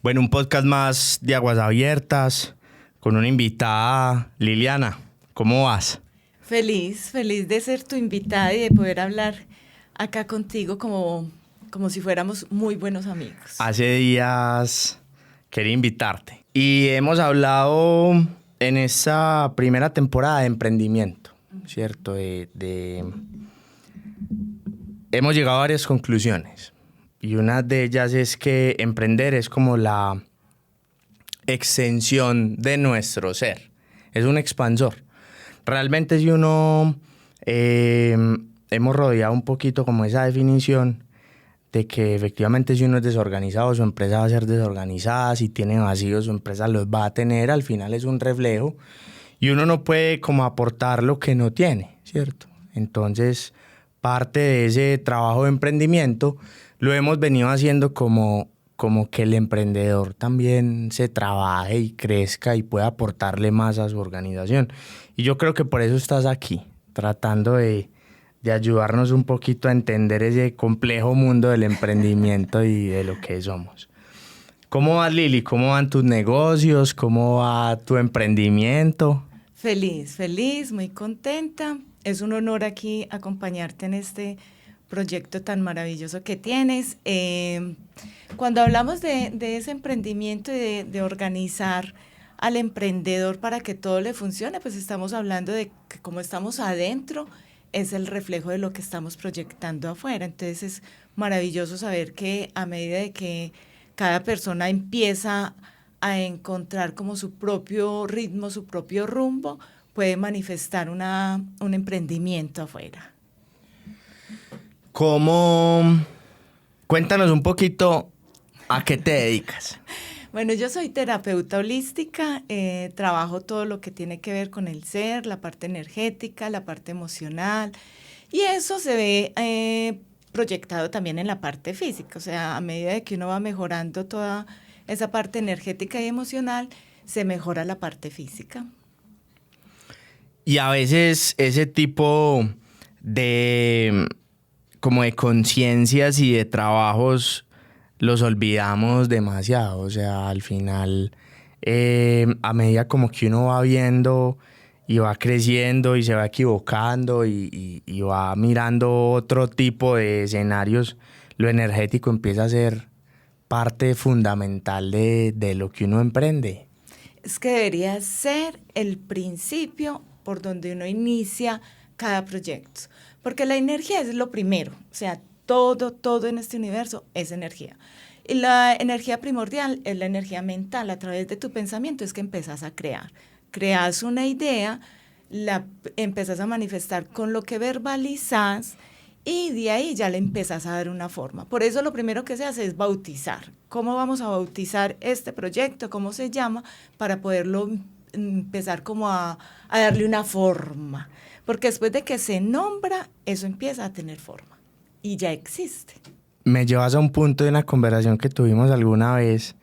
Bueno, un podcast más de Aguas Abiertas con una invitada, Liliana. ¿Cómo vas? Feliz de ser tu invitada y de poder hablar acá contigo como si fuéramos muy buenos amigos. Hace días quería invitarte y hemos hablado en esta primera temporada de emprendimiento, ¿cierto? Hemos llegado a varias conclusiones y una de ellas es que emprender es como la extensión de nuestro ser, es un expansor. Realmente si uno hemos rodeado un poquito como esa definición de que efectivamente si uno es desorganizado, su empresa va a ser desorganizada, si tiene vacíos, su empresa los va a tener, al final es un reflejo y uno no puede como aportar lo que no tiene, ¿cierto? Entonces, parte de ese trabajo de emprendimiento lo hemos venido haciendo como que el emprendedor también se trabaje y crezca y pueda aportarle más a su organización. Y yo creo que por eso estás aquí, tratando de ayudarnos un poquito a entender ese complejo mundo del emprendimiento y de lo que somos. ¿Cómo vas, Lili? ¿Cómo van tus negocios? ¿Cómo va tu emprendimiento? Feliz, muy contenta. Es un honor aquí acompañarte en este proyecto tan maravilloso que tienes. Cuando hablamos de ese emprendimiento y de organizar al emprendedor para que todo le funcione, pues estamos hablando de que como estamos adentro, es el reflejo de lo que estamos proyectando afuera. Entonces es maravilloso saber que a medida de que cada persona empieza a encontrar como su propio ritmo, su propio rumbo, puede manifestar un emprendimiento afuera. Cuéntanos un poquito a qué te dedicas. Bueno, yo soy terapeuta holística, trabajo todo lo que tiene que ver con el ser, la parte energética, la parte emocional, y eso se ve proyectado también en la parte física. O sea, a medida de que uno va mejorando toda esa parte energética y emocional, se mejora la parte física. Y a veces ese tipo de como de conciencias y de trabajos los olvidamos demasiado. O sea, al final, a medida como que uno va viendo y va creciendo y se va equivocando y va mirando otro tipo de escenarios, lo energético empieza a ser parte fundamental de lo que uno emprende. Es que debería ser el principio por donde uno inicia cada proyecto, porque la energía es lo primero. O sea, todo en este universo es energía. Y la energía primordial es la energía mental. A través de tu pensamiento es que empezás a crear. Creas una idea, la empezás a manifestar con lo que verbalizas y de ahí ya le empezás a dar una forma. Por eso lo primero que se hace es bautizar. ¿Cómo vamos a bautizar este proyecto? ¿Cómo se llama? Para poderlo empezar como a darle una forma. Porque después de que se nombra, eso empieza a tener forma y ya existe. Me llevas a un punto de una conversación que tuvimos alguna vez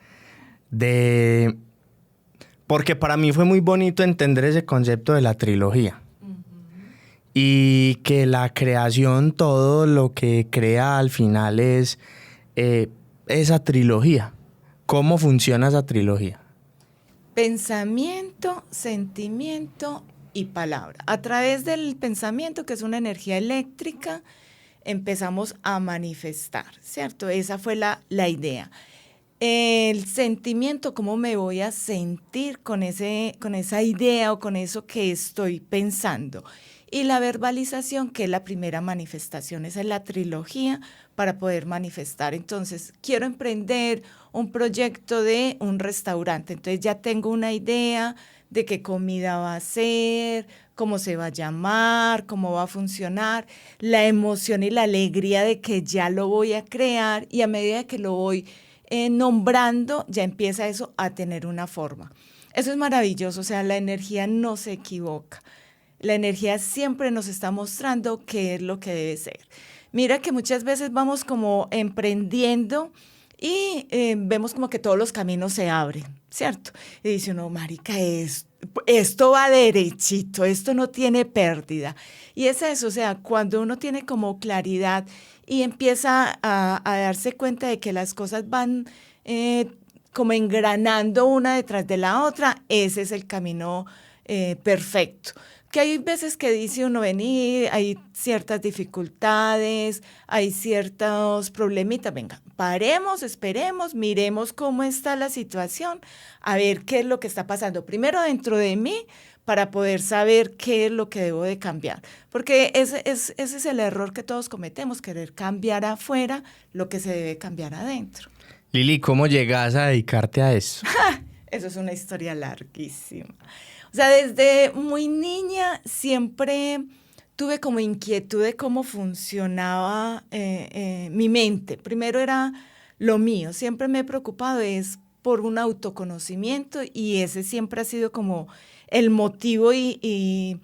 porque para mí fue muy bonito entender ese concepto de la trilogía. Y que la creación, todo lo que crea al final es esa trilogía. ¿Cómo funciona esa trilogía? Pensamiento, sentimiento y palabra. A través del pensamiento, que es una energía eléctrica, empezamos a manifestar, ¿cierto? Esa fue la idea. El sentimiento, cómo me voy a sentir con esa idea o con eso que estoy pensando. Y la verbalización, que es la primera manifestación, esa es la trilogía para poder manifestar. Entonces, quiero emprender un proyecto de un restaurante. Entonces ya tengo una idea de qué comida va a ser, cómo se va a llamar, cómo va a funcionar, la emoción y la alegría de que ya lo voy a crear, y a medida que lo voy nombrando, ya empieza eso a tener una forma. Eso es maravilloso. O sea, la energía no se equivoca. La energía siempre nos está mostrando qué es lo que debe ser. Mira que muchas veces vamos como emprendiendo y vemos como que todos los caminos se abren, ¿cierto? Y dice uno, marica, esto va derechito, esto no tiene pérdida. Y es eso. O sea, cuando uno tiene como claridad y empieza a darse cuenta de que las cosas van como engranando una detrás de la otra, ese es el camino perfecto. Que hay veces que dice uno, vení, hay ciertas dificultades, hay ciertos problemitas, venga, paremos, esperemos, miremos cómo está la situación, a ver qué es lo que está pasando primero dentro de mí para poder saber qué es lo que debo de cambiar. Porque ese es el error que todos cometemos, querer cambiar afuera lo que se debe cambiar adentro. Lili, ¿cómo llegas a dedicarte a eso? Eso es una historia larguísima. O sea, desde muy niña siempre tuve como inquietud de cómo funcionaba mi mente. Primero era lo mío, siempre me he preocupado es por un autoconocimiento y ese siempre ha sido como el motivo y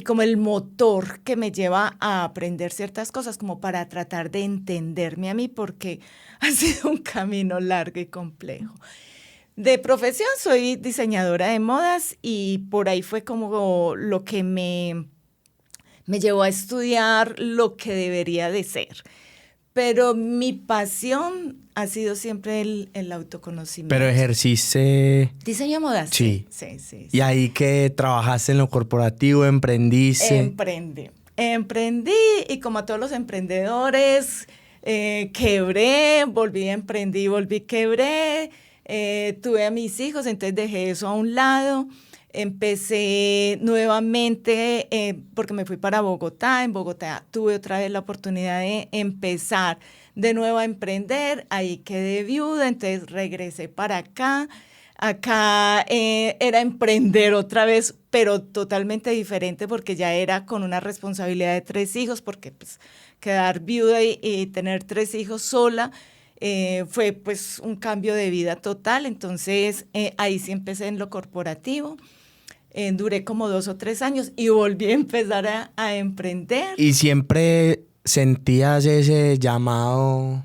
como el motor que me lleva a aprender ciertas cosas, como para tratar de entenderme a mí, porque ha sido un camino largo y complejo. De profesión soy diseñadora de modas y por ahí fue como lo que me llevó a estudiar lo que debería de ser. Pero mi pasión ha sido siempre el autoconocimiento. Pero ejerciste... ¿Diseño de modas? Sí. Sí. ¿Y ahí que trabajaste en lo corporativo, emprendiste? Emprendí y como a todos los emprendedores, quebré, volví, quebré. Tuve a mis hijos, entonces dejé eso a un lado. Empecé nuevamente porque me fui para Bogotá. En Bogotá tuve otra vez la oportunidad de empezar de nuevo a emprender. Ahí quedé viuda, entonces regresé para acá. Acá era emprender otra vez, pero totalmente diferente porque ya era con una responsabilidad de 3 hijos, porque pues quedar viuda y tener 3 hijos sola fue pues un cambio de vida total. Entonces ahí sí empecé en lo corporativo. Duré como 2 o 3 años y volví a empezar a emprender. ¿Y siempre sentías ese llamado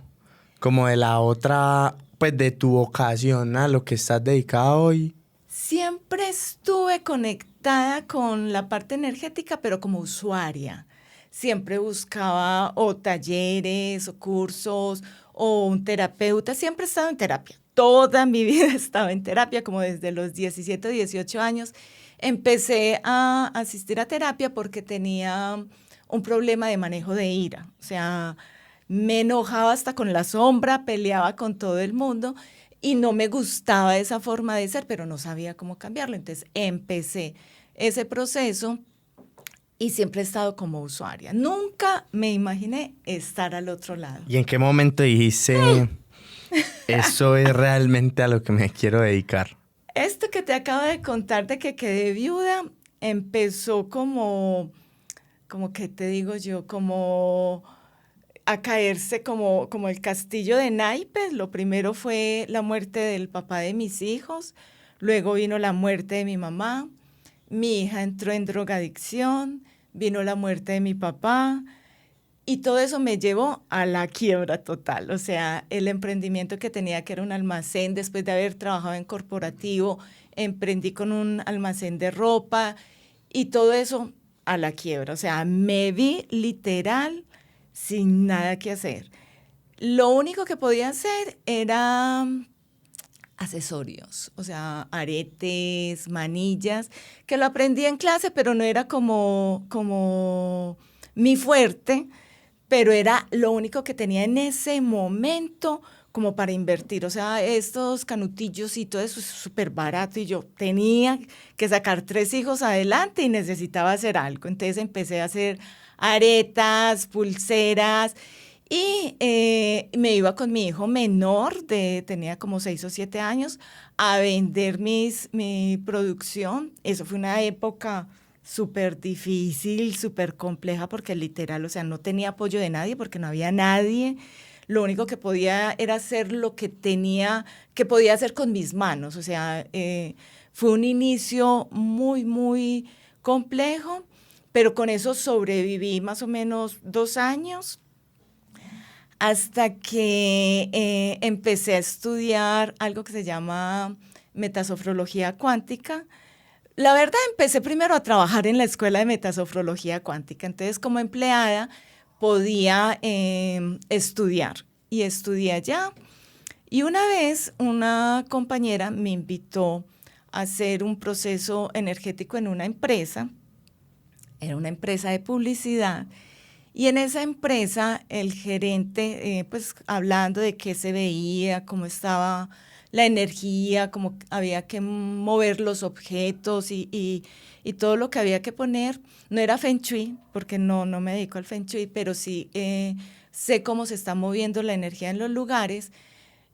como de la otra, pues de tu vocación a lo que estás dedicado hoy? Siempre estuve conectada con la parte energética, pero como usuaria. Siempre buscaba o talleres o cursos o un terapeuta. Siempre he estado en terapia. Toda mi vida he estado en terapia, como desde los 17 o 18 años. Empecé a asistir a terapia porque tenía un problema de manejo de ira. O sea, me enojaba hasta con la sombra, peleaba con todo el mundo y no me gustaba esa forma de ser, pero no sabía cómo cambiarlo. Entonces empecé ese proceso y siempre he estado como usuaria. Nunca me imaginé estar al otro lado. ¿Y en qué momento dijiste, eso es realmente a lo que me quiero dedicar? Esto que te acabo de contar de que quedé viuda empezó como ¿qué te digo yo? Como a caerse como el castillo de naipes. Lo primero fue la muerte del papá de mis hijos, luego vino la muerte de mi mamá, mi hija entró en drogadicción, vino la muerte de mi papá y todo eso me llevó a la quiebra total. O sea, el emprendimiento que tenía, que era un almacén, después de haber trabajado en corporativo, emprendí con un almacén de ropa y todo eso a la quiebra. O sea, me vi literal sin nada que hacer. Lo único que podía hacer era accesorios, o sea, aretes, manillas, que lo aprendí en clase, pero no era como mi fuerte, pero era lo único que tenía en ese momento como para invertir. O sea, estos canutillos y todo eso es súper barato y yo tenía que sacar 3 hijos adelante y necesitaba hacer algo. Entonces empecé a hacer aretas, pulseras y me iba con mi hijo menor, tenía como 6 o 7 años, a vender mi producción. Eso fue una época súper difícil, súper compleja, porque literal, o sea, no tenía apoyo de nadie porque no había nadie. Lo único que podía era hacer lo que podía hacer con mis manos. O sea, fue un inicio muy, muy complejo, pero con eso sobreviví más o menos 2 años hasta que empecé a estudiar algo que se llama metasofrología cuántica. La verdad, empecé primero a trabajar en la escuela de metasofrología cuántica. Entonces, como empleada, podía estudiar y estudié allá Y una vez una compañera me invitó a hacer un proceso energético en una empresa, era una empresa de publicidad, y en esa empresa el gerente, pues hablando de qué se veía, cómo estaba la energía, cómo había que mover los objetos y todo lo que había que poner, no era Feng Shui, porque no me dedico al Feng Shui, pero sí sé cómo se está moviendo la energía en los lugares.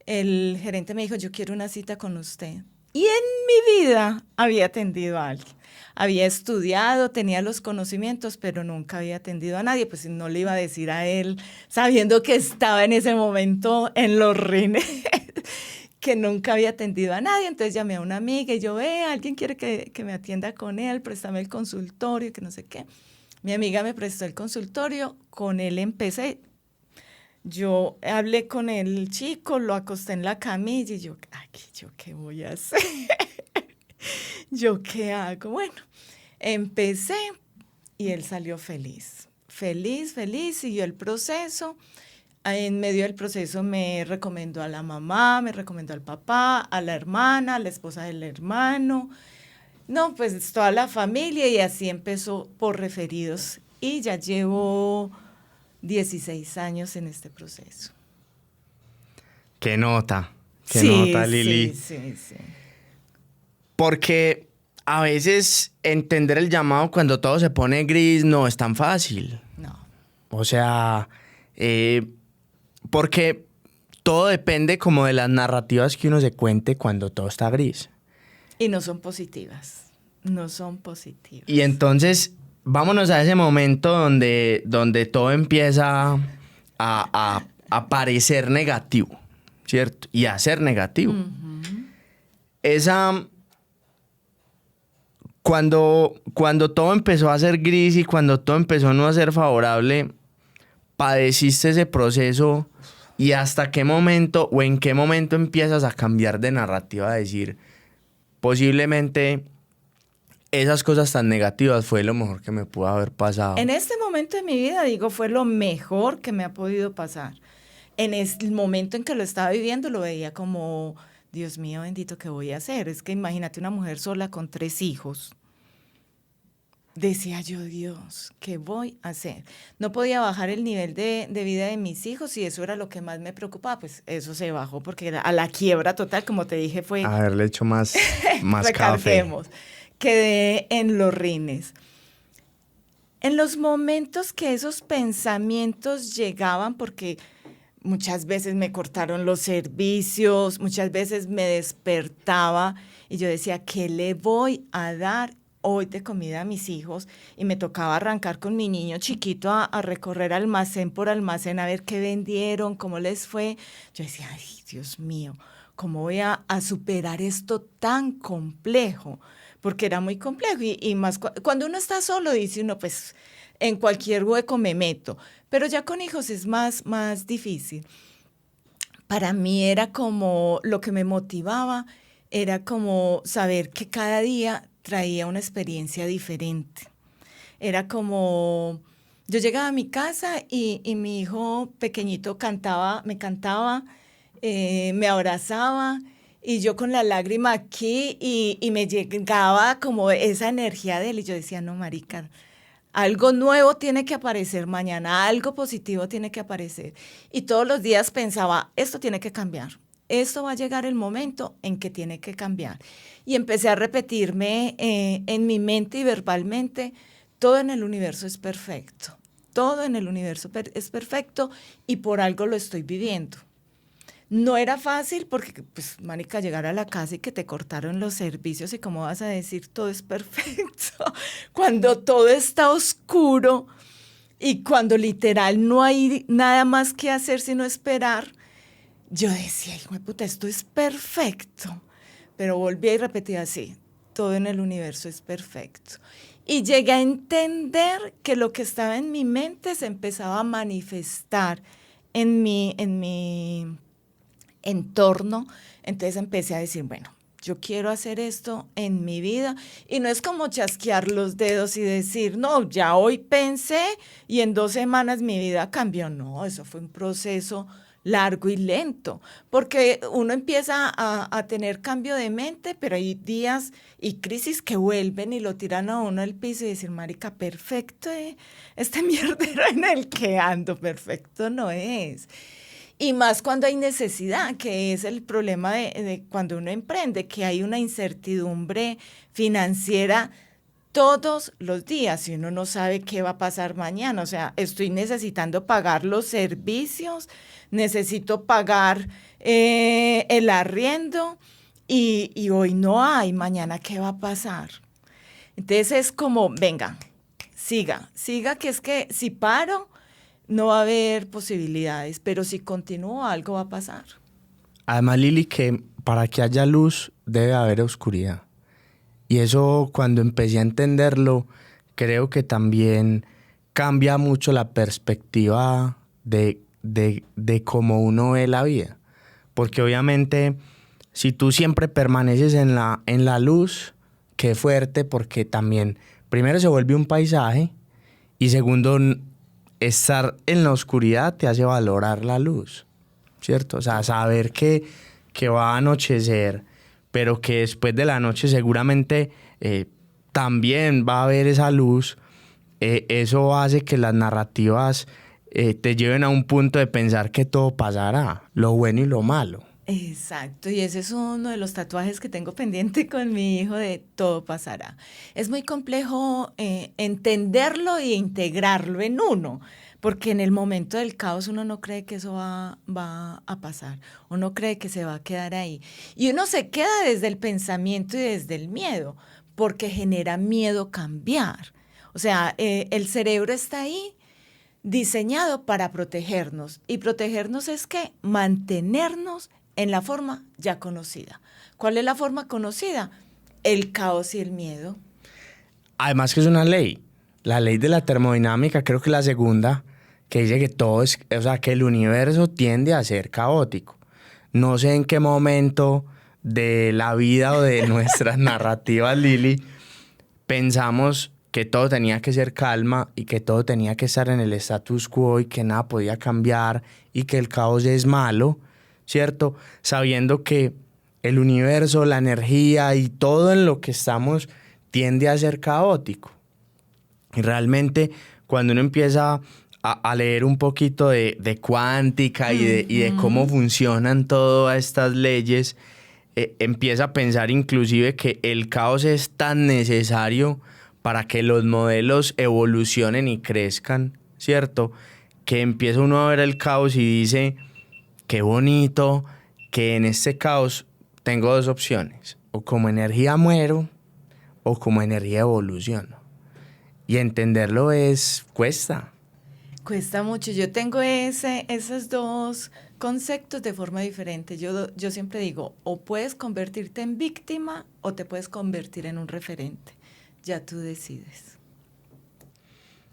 El gerente me dijo, yo quiero una cita con usted. Y en mi vida había atendido a alguien. Había estudiado, tenía los conocimientos, pero nunca había atendido a nadie. Pues no le iba a decir a él, sabiendo que estaba en ese momento en los rines, que nunca había atendido a nadie. Entonces llamé a una amiga y yo, alguien quiere que me atienda con él, préstame el consultorio, que no sé qué. Mi amiga me prestó el consultorio, con él empecé. Yo hablé con el chico, lo acosté en la camilla y yo, ay, ¿yo qué voy a hacer? ¿Yo qué hago? Bueno, empecé y él salió feliz, siguió el proceso. En medio del proceso me recomendó a la mamá, me recomendó al papá, a la hermana, a la esposa del hermano. No, pues toda la familia y así empezó por referidos. Y ya llevo 16 años en este proceso. Qué nota, Sí, Lili. sí. Porque a veces entender el llamado cuando todo se pone gris no es tan fácil. No. O sea, porque todo depende como de las narrativas que uno se cuente cuando todo está gris. Y no son positivas, no son positivas. Y entonces, vámonos a ese momento donde todo empieza a parecer negativo, ¿cierto? Y a ser negativo. Uh-huh. Cuando todo empezó a ser gris y cuando todo empezó a no ser favorable, padeciste ese proceso y hasta qué momento o en qué momento empiezas a cambiar de narrativa, a decir, posiblemente esas cosas tan negativas fue lo mejor que me pudo haber pasado. En este momento de mi vida, digo, fue lo mejor que me ha podido pasar. En el momento en que lo estaba viviendo, lo veía como, Dios mío, bendito, ¿qué voy a hacer? Es que imagínate una mujer sola con 3 hijos. Decía yo, Dios, ¿qué voy a hacer? No podía bajar el nivel de vida de mis hijos y eso era lo que más me preocupaba. Pues eso se bajó porque a la quiebra total, como te dije, fue... Haberle hecho más café. Quedé en los rines. En los momentos que esos pensamientos llegaban, porque muchas veces me cortaron los servicios, muchas veces me despertaba y yo decía, ¿qué le voy a dar hoy de comida a mis hijos? Y me tocaba arrancar con mi niño chiquito a recorrer almacén por almacén a ver qué vendieron, cómo les fue. Yo decía, ay, Dios mío, ¿cómo voy a superar esto tan complejo? Porque era muy complejo y más cuando uno está solo, dice uno, pues en cualquier hueco me meto, pero ya con hijos es más difícil. Para mí era como, lo que me motivaba era como saber que cada día traía una experiencia diferente. Era como, yo llegaba a mi casa y mi hijo pequeñito me cantaba, me abrazaba, y yo con la lágrima aquí y me llegaba como esa energía de él. Y yo decía, no, marica, algo nuevo tiene que aparecer mañana, algo positivo tiene que aparecer. Y todos los días pensaba, esto tiene que cambiar. Esto va a llegar el momento en que tiene que cambiar. Y empecé a repetirme en mi mente y verbalmente, todo en el universo es perfecto. Todo en el universo es perfecto y por algo lo estoy viviendo. No era fácil porque, pues, marica, llegar a la casa y que te cortaron los servicios y cómo vas a decir todo es perfecto cuando todo está oscuro y cuando literal no hay nada más que hacer sino esperar. Yo decía, hijo de puta, esto es perfecto. Pero volví y repetía así, todo en el universo es perfecto. Y llegué a entender que lo que estaba en mi mente se empezaba a manifestar en mi entorno. Entonces empecé a decir, bueno, yo quiero hacer esto en mi vida. Y no es como chasquear los dedos y decir, no, ya hoy pensé y en 2 semanas mi vida cambió. No, eso fue un proceso largo y lento, porque uno empieza a tener cambio de mente, pero hay días y crisis que vuelven y lo tiran a uno al piso y decir, marica, perfecto, este mierdero en el que ando, perfecto no es. Y más cuando hay necesidad, que es el problema de cuando uno emprende, que hay una incertidumbre financiera todos los días y uno no sabe qué va a pasar mañana. O sea, estoy necesitando pagar los servicios, necesito pagar el arriendo y hoy no hay, mañana qué va a pasar. Entonces es como, venga, siga, que es que si paro no va a haber posibilidades, pero si continúo algo va a pasar. Además, Lili, que para que haya luz debe haber oscuridad. Y eso, cuando empecé a entenderlo, creo que también cambia mucho la perspectiva de cómo uno ve la vida. Porque obviamente, si tú siempre permaneces en la luz, qué fuerte, porque también, primero se vuelve un paisaje, y segundo, estar en la oscuridad te hace valorar la luz, ¿cierto? O sea, saber que va a anochecer, pero que después de la noche seguramente también va a haber esa luz. Eso hace que las narrativas te lleven a un punto de pensar que todo pasará, lo bueno y lo malo. Exacto, y ese es uno de los tatuajes que tengo pendiente con mi hijo de todo pasará. Es muy complejo entenderlo e integrarlo en uno, porque en el momento del caos uno no cree que eso va a pasar, uno cree que se va a quedar ahí. Y uno se queda desde el pensamiento y desde el miedo, porque genera miedo cambiar. O sea, el cerebro está ahí diseñado para protegernos. Y protegernos es que mantenernos en la forma ya conocida. ¿Cuál es la forma conocida? El caos y el miedo. Además que es una ley. La ley de la termodinámica, creo que la segunda, que dice que todo es, o sea, que el universo tiende a ser caótico. No sé en qué momento de la vida o de nuestras narrativas, Lili, pensamos que todo tenía que ser calma y que todo tenía que estar en el status quo y que nada podía cambiar y que el caos es malo, ¿cierto? Sabiendo que el universo, la energía y todo en lo que estamos tiende a ser caótico. Y realmente cuando uno empieza a leer un poquito de cuántica y de cómo funcionan todas estas leyes, empieza a pensar inclusive que el caos es tan necesario para que los modelos evolucionen y crezcan, ¿cierto? Que empieza uno a ver el caos y dice, qué bonito que en este caos tengo dos opciones, o como energía muero o como energía evoluciono. Y entenderlo cuesta. Cuesta mucho. Yo tengo esos dos conceptos de forma diferente. Yo siempre digo, o puedes convertirte en víctima o te puedes convertir en un referente. Ya tú decides.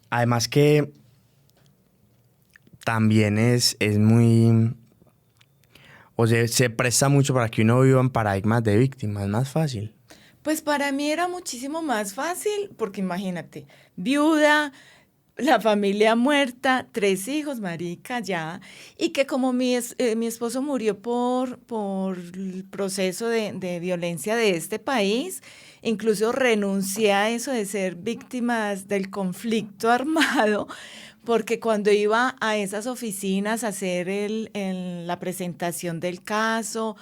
Además que también es muy... O sea, se presta mucho para que uno viva en paradigmas de víctima, es más fácil. Pues para mí era muchísimo más fácil, porque imagínate, viuda, la familia muerta, 3 hijos, marica, ya, y que como mi esposo murió por el proceso de violencia de este país, incluso renuncié a eso de ser víctimas del conflicto armado, porque cuando iba a esas oficinas a hacer la presentación del caso,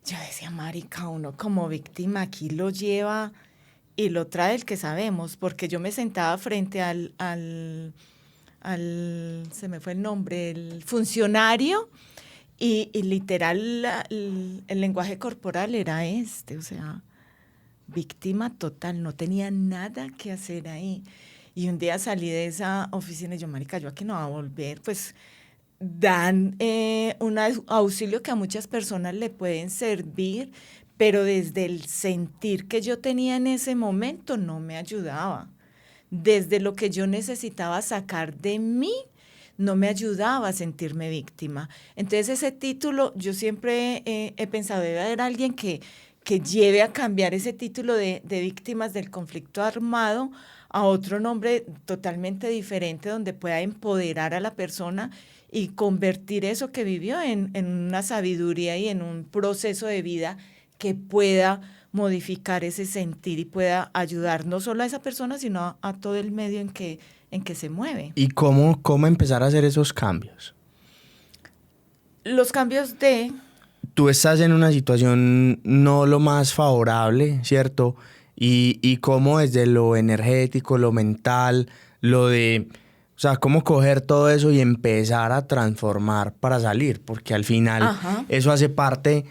yo decía, marica, uno como víctima aquí lo lleva y lo trae el que sabemos, porque yo me sentaba frente se me fue el nombre, el funcionario, y literal el lenguaje corporal era o sea, víctima total, no tenía nada que hacer ahí. Y un día salí de esa oficina y yo, marica, yo aquí no voy a volver, pues dan un auxilio que a muchas personas le pueden servir, pero desde el sentir que yo tenía en ese momento no me ayudaba. Desde lo que yo necesitaba sacar de mí, no me ayudaba a sentirme víctima. Entonces ese título, yo siempre he pensado, debe haber alguien que lleve a cambiar ese título de víctimas del conflicto armado a otro nombre totalmente diferente, donde pueda empoderar a la persona y convertir eso que vivió en una sabiduría y en un proceso de vida que pueda modificar ese sentir y pueda ayudar no solo a esa persona, sino a todo el medio en que se mueve. ¿Y cómo empezar a hacer esos cambios? Los cambios de... Tú estás en una situación no lo más favorable, ¿cierto? Y cómo desde lo energético, lo mental, lo de... O sea, cómo coger todo eso y empezar a transformar para salir, porque al final Ajá. eso hace parte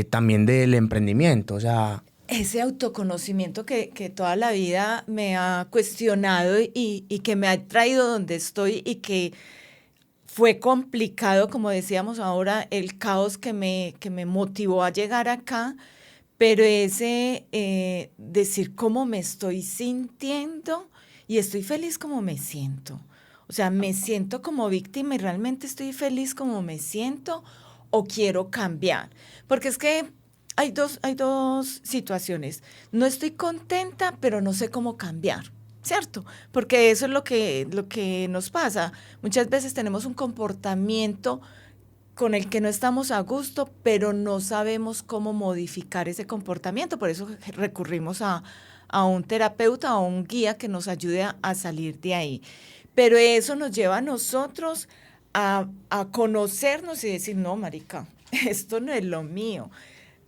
también del emprendimiento, o sea... Ese autoconocimiento que toda la vida me ha cuestionado y que me ha traído donde estoy y que fue complicado, como decíamos ahora, el caos que me motivó a llegar acá, pero ese decir cómo me estoy sintiendo y estoy feliz como me siento. O sea, me siento como víctima y realmente estoy feliz como me siento o quiero cambiar. Porque es que hay dos situaciones. No estoy contenta, pero no sé cómo cambiar, ¿cierto? Porque eso es lo que nos pasa. Muchas veces tenemos un comportamiento con el que no estamos a gusto, pero no sabemos cómo modificar ese comportamiento. Por eso recurrimos a un terapeuta o un guía que nos ayude a salir de ahí. Pero eso nos lleva a nosotros a conocernos y decir, no, marica, esto no es lo mío.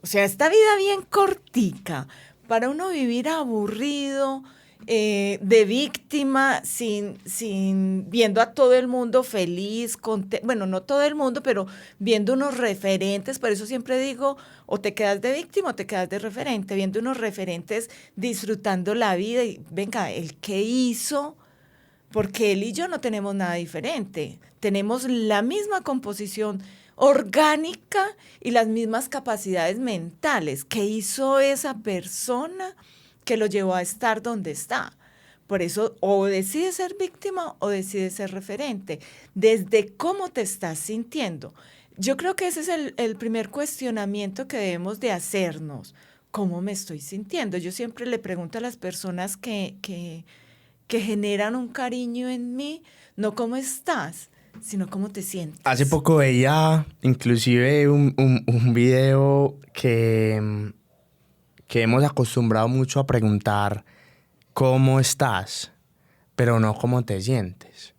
O sea, esta vida bien cortica, para uno vivir aburrido, de víctima, sin viendo a todo el mundo feliz, bueno, no todo el mundo, pero viendo unos referentes, por eso siempre digo, o te quedas de víctima o te quedas de referente, viendo unos referentes disfrutando la vida y venga, el que hizo, porque él y yo no tenemos nada diferente, tenemos la misma composición orgánica y las mismas capacidades mentales. ¿Qué hizo esa persona que lo llevó a estar donde está? Por eso o decide ser víctima o decide ser referente, desde cómo te estás sintiendo. Yo creo que ese es el primer cuestionamiento que debemos de hacernos. ¿Cómo me estoy sintiendo? Yo siempre le pregunto a las personas que generan un cariño en mí, no cómo estás, sino cómo te sientes. Hace poco veía inclusive un video que hemos acostumbrado mucho a preguntar cómo estás, pero no cómo te sientes.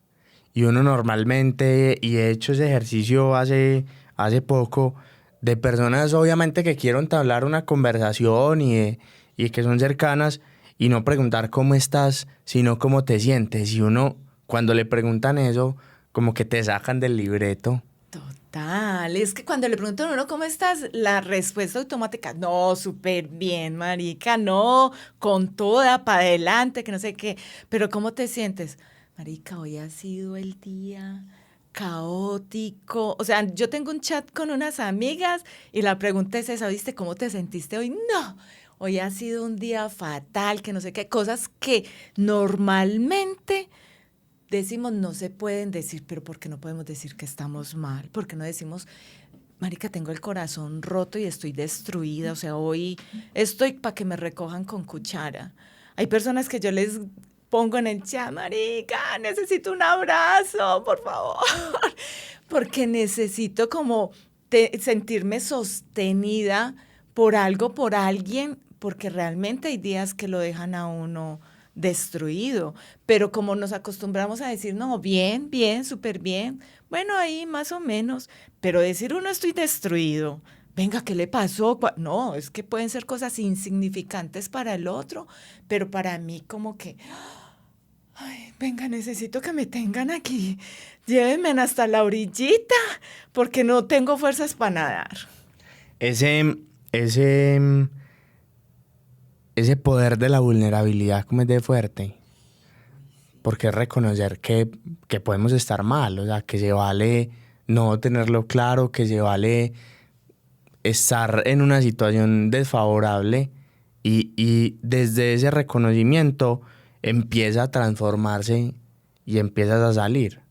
Y uno normalmente, y he hecho ese ejercicio hace poco, de personas obviamente que quiero entablar una conversación y que son cercanas, y no preguntar cómo estás, sino cómo te sientes. Y uno, cuando le preguntan eso, como que te sacan del libreto. Total, es que cuando le preguntan a uno cómo estás, la respuesta automática, no, súper bien, marica, no, con toda, para adelante, que no sé qué, pero ¿cómo te sientes? Marica, hoy ha sido el día caótico, o sea, yo tengo un chat con unas amigas y la pregunta es esa, ¿viste cómo te sentiste hoy? No, hoy ha sido un día fatal, que no sé qué, cosas que normalmente decimos no se pueden decir, pero ¿por qué no podemos decir que estamos mal? ¿Por qué no decimos, marica, tengo el corazón roto y estoy destruida? O sea, hoy estoy para que me recojan con cuchara. Hay personas que yo les pongo en el chat, marica, necesito un abrazo, por favor, porque necesito como sentirme sostenida por algo, por alguien, porque realmente hay días que lo dejan a uno destruido, pero como nos acostumbramos a decir, no, bien, bien, súper bien, bueno, ahí más o menos, pero decir uno estoy destruido, venga, ¿qué le pasó? No, es que pueden ser cosas insignificantes para el otro, pero para mí como que, ay, venga, necesito que me tengan aquí, llévenme hasta la orillita, porque no tengo fuerzas para nadar. Ese poder de la vulnerabilidad como es de fuerte, porque es reconocer que podemos estar mal, o sea, que se vale no tenerlo claro, que se vale estar en una situación desfavorable y desde ese reconocimiento empieza a transformarse y empiezas a salir.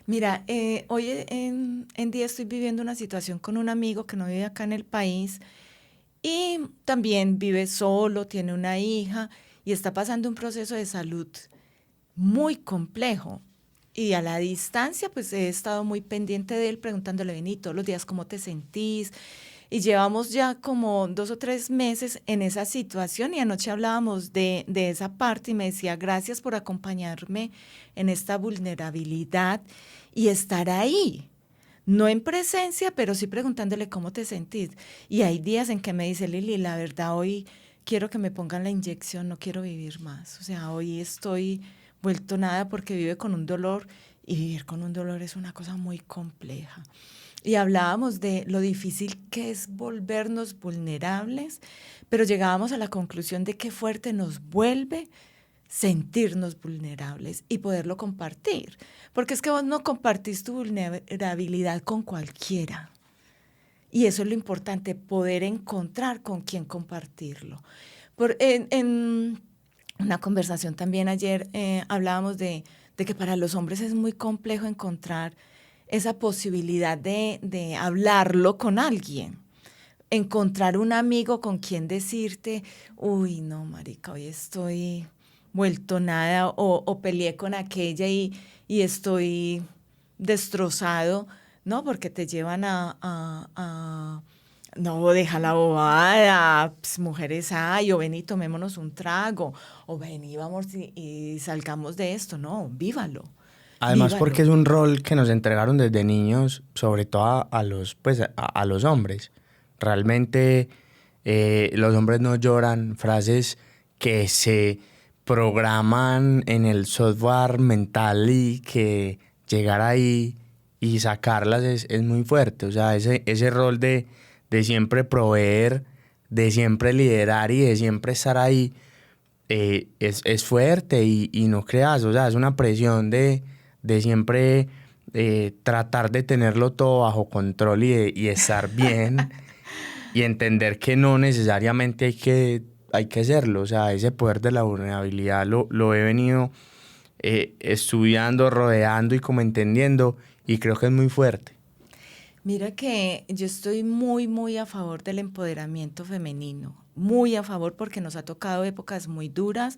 Mira, hoy en día estoy viviendo una situación con un amigo que no vive acá en el país y también vive solo, tiene una hija y está pasando un proceso de salud muy complejo. Y a la distancia, pues he estado muy pendiente de él, preguntándole, vení, todos los días, ¿cómo te sentís? Y llevamos ya como 2 o 3 meses en esa situación y anoche hablábamos de esa parte y me decía, gracias por acompañarme en esta vulnerabilidad y estar ahí. No en presencia, pero sí preguntándole cómo te sentís. Y hay días en que me dice, Lili, la verdad hoy quiero que me pongan la inyección, no quiero vivir más. O sea, hoy estoy vuelto nada porque vive con un dolor y vivir con un dolor es una cosa muy compleja. Y hablábamos de lo difícil que es volvernos vulnerables, pero llegábamos a la conclusión de qué fuerte nos vuelve sentirnos vulnerables y poderlo compartir. Porque es que vos no compartís tu vulnerabilidad con cualquiera. Y eso es lo importante, poder encontrar con quién compartirlo. En una conversación también ayer hablábamos de que para los hombres es muy complejo encontrar esa posibilidad de hablarlo con alguien. Encontrar un amigo con quien decirte, uy, no, marica, hoy estoy vuelto nada, o peleé con aquella y estoy destrozado, ¿no? Porque te llevan no, deja la bobada, pues, mujeres hay, o ven y tomémonos un trago, o ven y vamos y salgamos de esto, no, vívalo. Además, porque Vívalo. es un rol que nos entregaron desde niños, sobre todo a los, pues, a los hombres. Realmente los hombres no lloran, frases que se programan en el software mental y que llegar ahí y sacarlas es muy fuerte. O sea, ese rol de siempre proveer, de siempre liderar y de siempre estar ahí es fuerte y no creas, o sea, es una presión de siempre tratar de tenerlo todo bajo control y estar bien y entender que no necesariamente hay que hacerlo. O sea, ese poder de la vulnerabilidad lo he venido estudiando, rodeando y como entendiendo y creo que es muy fuerte. Mira que yo estoy muy, muy a favor del empoderamiento femenino, muy a favor porque nos ha tocado épocas muy duras,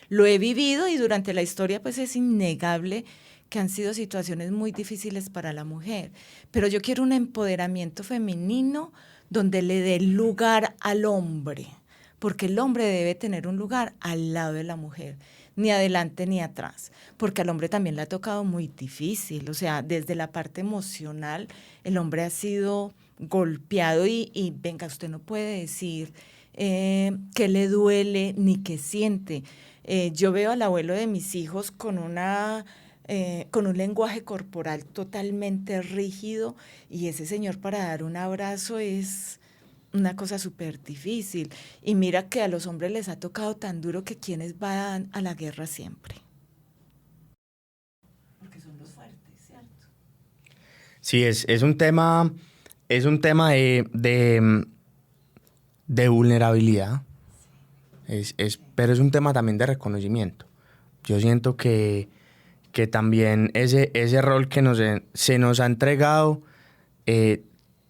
lo he vivido y durante la historia pues es innegable que han sido situaciones muy difíciles para la mujer, pero yo quiero un empoderamiento femenino donde le dé lugar al hombre, porque el hombre debe tener un lugar al lado de la mujer, ni adelante ni atrás, porque al hombre también le ha tocado muy difícil, o sea, desde la parte emocional, el hombre ha sido golpeado y venga, usted no puede decir qué le duele ni qué siente. Yo veo al abuelo de mis hijos con un lenguaje corporal totalmente rígido y ese señor para dar un abrazo es una cosa súper difícil. Y mira que a los hombres les ha tocado tan duro que quienes van a la guerra siempre. Porque son los fuertes, ¿cierto? Sí, es un tema de vulnerabilidad, pero es un tema también de reconocimiento. Yo siento que también ese rol que se nos ha entregado,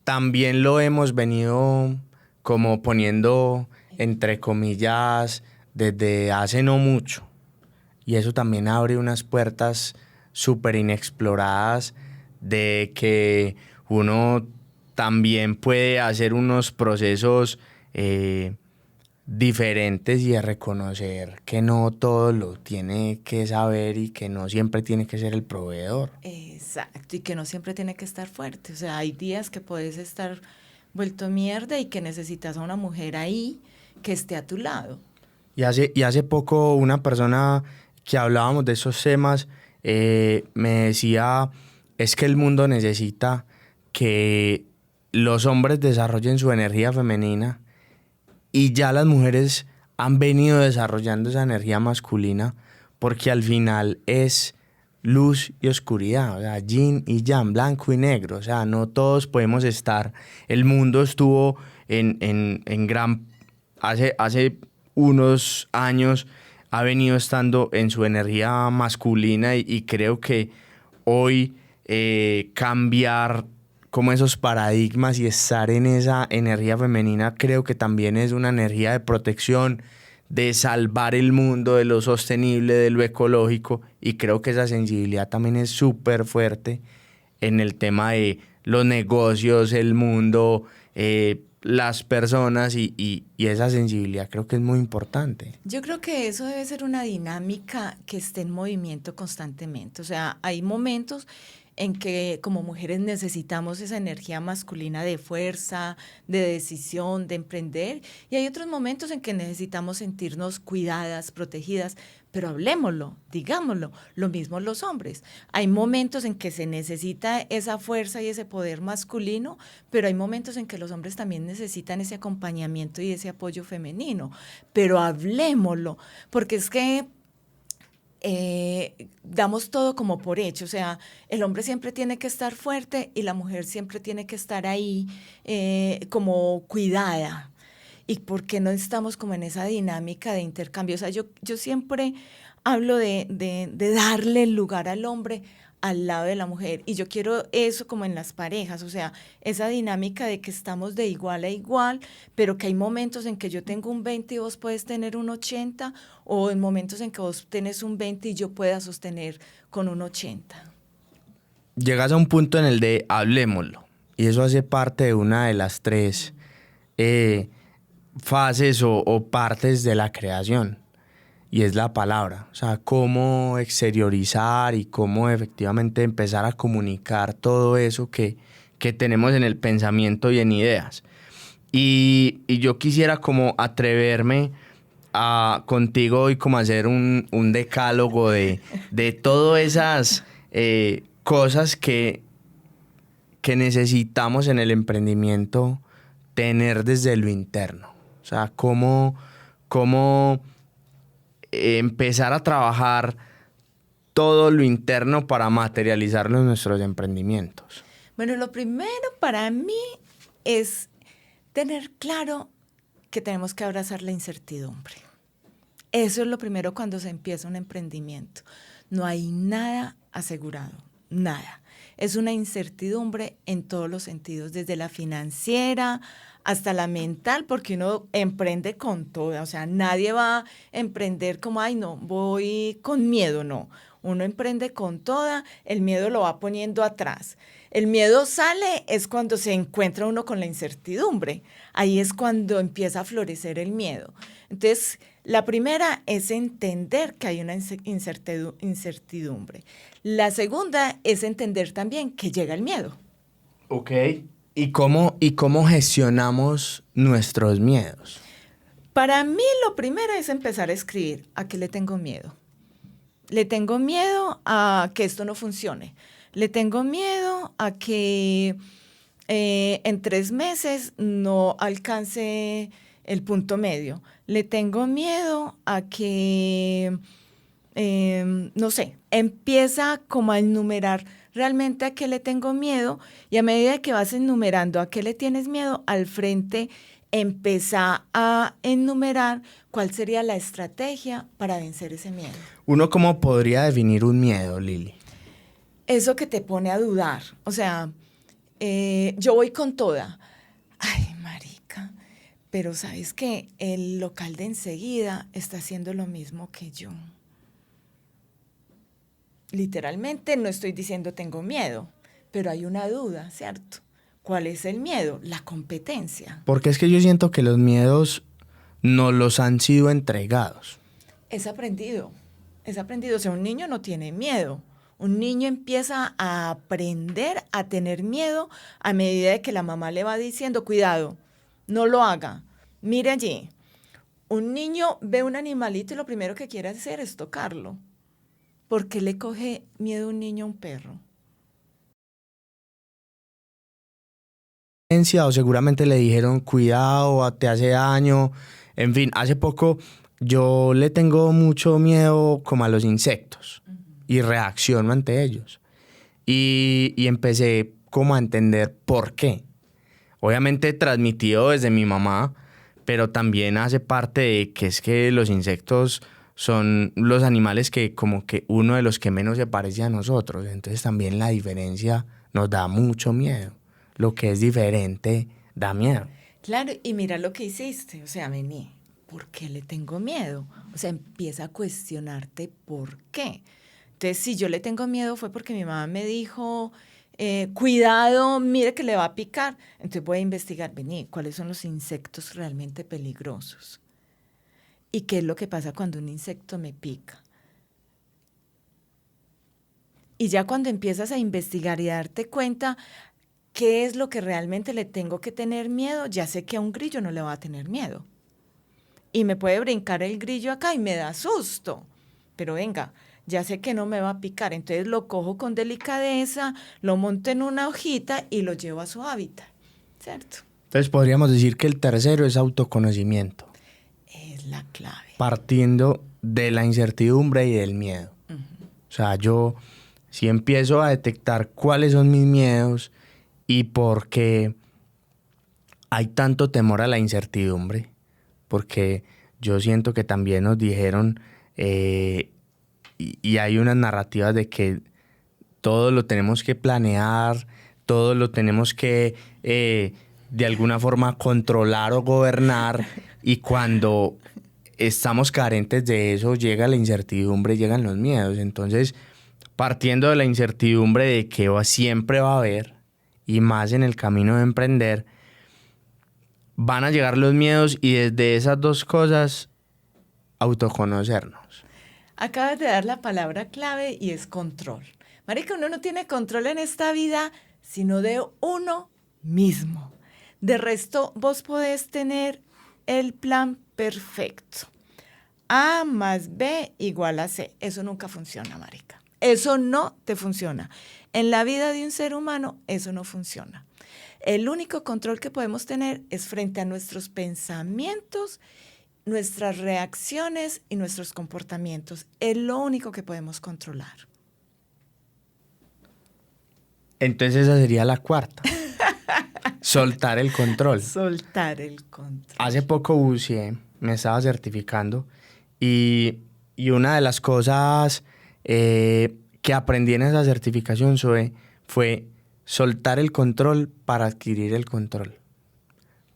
también lo hemos venido como poniendo entre comillas desde hace no mucho. Y eso también abre unas puertas súper inexploradas de que uno también puede hacer unos procesos diferentes y de reconocer que no todo lo tiene que saber y que no siempre tiene que ser el proveedor. Exacto, y que no siempre tiene que estar fuerte. O sea, hay días que puedes estar vuelto mierda y que necesitas a una mujer ahí que esté a tu lado. Y hace poco una persona que hablábamos de esos temas me decía, es que el mundo necesita que los hombres desarrollen su energía femenina y ya las mujeres han venido desarrollando esa energía masculina porque al final es luz y oscuridad, o sea, yin y yang, blanco y negro, o sea, no todos podemos estar. El mundo estuvo en gran... Hace unos años ha venido estando en su energía masculina y creo que hoy cambiar como esos paradigmas y estar en esa energía femenina creo que también es una energía de protección, de salvar el mundo, de lo sostenible, de lo ecológico, y creo que esa sensibilidad también es súper fuerte en el tema de los negocios, el mundo, las personas y esa sensibilidad creo que es muy importante. Yo creo que eso debe ser una dinámica que esté en movimiento constantemente. O sea, hay momentos en que como mujeres necesitamos esa energía masculina de fuerza, de decisión, de emprender, y hay otros momentos en que necesitamos sentirnos cuidadas, protegidas, pero hablémoslo, digámoslo, lo mismo los hombres. Hay momentos en que se necesita esa fuerza y ese poder masculino, pero hay momentos en que los hombres también necesitan ese acompañamiento y ese apoyo femenino, pero hablémoslo, porque es que damos todo como por hecho, o sea, el hombre siempre tiene que estar fuerte y la mujer siempre tiene que estar ahí como cuidada. ¿Y por qué no estamos como en esa dinámica de intercambio? O sea, yo siempre hablo de darle el lugar al hombre al lado de la mujer. Y yo quiero eso como en las parejas, o sea, esa dinámica de que estamos de igual a igual, pero que hay momentos en que yo tengo un 20 y vos puedes tener un 80, o en momentos en que vos tenés un 20 y yo pueda sostener con un 80. Llegas a un punto en el de hablémoslo, y eso hace parte de una de las tres fases o partes de la creación, y es la palabra. O sea, cómo exteriorizar y cómo efectivamente empezar a comunicar todo eso que tenemos en el pensamiento y en ideas. Y yo quisiera como atreverme a contigo y como hacer un decálogo de todas esas cosas que necesitamos en el emprendimiento tener desde lo interno. O sea, cómo empezar a trabajar todo lo interno para materializarlo en nuestros emprendimientos. Bueno, lo primero para mí es tener claro que tenemos que abrazar la incertidumbre. Eso es lo primero cuando se empieza un emprendimiento. No hay nada asegurado, nada. Es una incertidumbre en todos los sentidos, desde la financiera hasta la mental, porque uno emprende con todo. O sea, nadie va a emprender como, ay, no, voy con miedo, no. Uno emprende con toda, el miedo lo va poniendo atrás. El miedo sale es cuando se encuentra uno con la incertidumbre. Ahí es cuando empieza a florecer el miedo. Entonces, la primera es entender que hay una incertidumbre. La segunda es entender también que llega el miedo. Ok. ¿Y cómo gestionamos nuestros miedos? Para mí lo primero es empezar a escribir. ¿A qué le tengo miedo? Le tengo miedo a que esto no funcione. Le tengo miedo a que en 3 meses no alcance el punto medio. Le tengo miedo a que, no sé, empieza como a enumerar realmente a qué le tengo miedo, y a medida que vas enumerando a qué le tienes miedo, al frente empezá a enumerar cuál sería la estrategia para vencer ese miedo. ¿Uno cómo podría definir un miedo, Lili? Eso que te pone a dudar. O sea, yo voy con toda. Ay, marica, pero ¿sabes qué? El local de enseguida está haciendo lo mismo que yo. Literalmente no estoy diciendo tengo miedo, pero hay una duda, ¿cierto? ¿Cuál es el miedo? La competencia. Porque es que yo siento que los miedos no los han sido entregados. Es aprendido, es aprendido. O sea, un niño no tiene miedo. Un niño empieza a aprender a tener miedo a medida de que la mamá le va diciendo, cuidado, no lo haga, mire allí. Un niño ve un animalito y lo primero que quiere hacer es tocarlo. ¿Por qué le coge miedo un niño a un perro? O seguramente le dijeron, cuidado, te hace daño. En fin, hace poco yo le tengo mucho miedo como a los insectos y reacciono ante ellos. Y empecé como a entender por qué. Obviamente transmitido desde mi mamá, pero también hace parte de que es que los insectos son los animales que como que uno de los que menos se parece a nosotros. Entonces también la diferencia nos da mucho miedo. Lo que es diferente da miedo. Claro, y mira lo que hiciste. O sea, vení, ¿por qué le tengo miedo? O sea, empieza a cuestionarte por qué. Entonces, si yo le tengo miedo fue porque mi mamá me dijo, cuidado, mire que le va a picar. Entonces voy a investigar, vení, ¿cuáles son los insectos realmente peligrosos? ¿Y qué es lo que pasa cuando un insecto me pica? Y ya cuando empiezas a investigar y a darte cuenta qué es lo que realmente le tengo que tener miedo, ya sé que a un grillo no le va a tener miedo. Y me puede brincar el grillo acá y me da susto. Pero venga, ya sé que no me va a picar. Entonces lo cojo con delicadeza, lo monto en una hojita y lo llevo a su hábitat, ¿cierto? Entonces podríamos decir que el tercero es autoconocimiento. Es la clave. Partiendo de la incertidumbre y del miedo. O sea, yo si empiezo a detectar cuáles son mis miedos y por qué hay tanto temor a la incertidumbre, porque yo siento que también nos dijeron y hay unas narrativas de que todo lo tenemos que planear, todo lo tenemos que de alguna forma controlar o gobernar, y cuando estamos carentes de eso llega la incertidumbre, llegan los miedos. Entonces, partiendo de la incertidumbre de que siempre va a haber, y más en el camino de emprender, van a llegar los miedos, y desde esas dos cosas, autoconocernos. Acabas de dar la palabra clave y es control. Marica, uno no tiene control en esta vida sino de uno mismo. De resto, vos podés tener el plan perfecto. A más B igual a C. Eso nunca funciona, marica. Eso no te funciona. En la vida de un ser humano, eso no funciona. El único control que podemos tener es frente a nuestros pensamientos, nuestras reacciones y nuestros comportamientos. Es lo único que podemos controlar. Entonces esa sería la cuarta. Soltar el control. Soltar el control. Hace poco buceé, me estaba certificando, y una de las cosas que aprendí en esa certificación fue soltar el control para adquirir el control.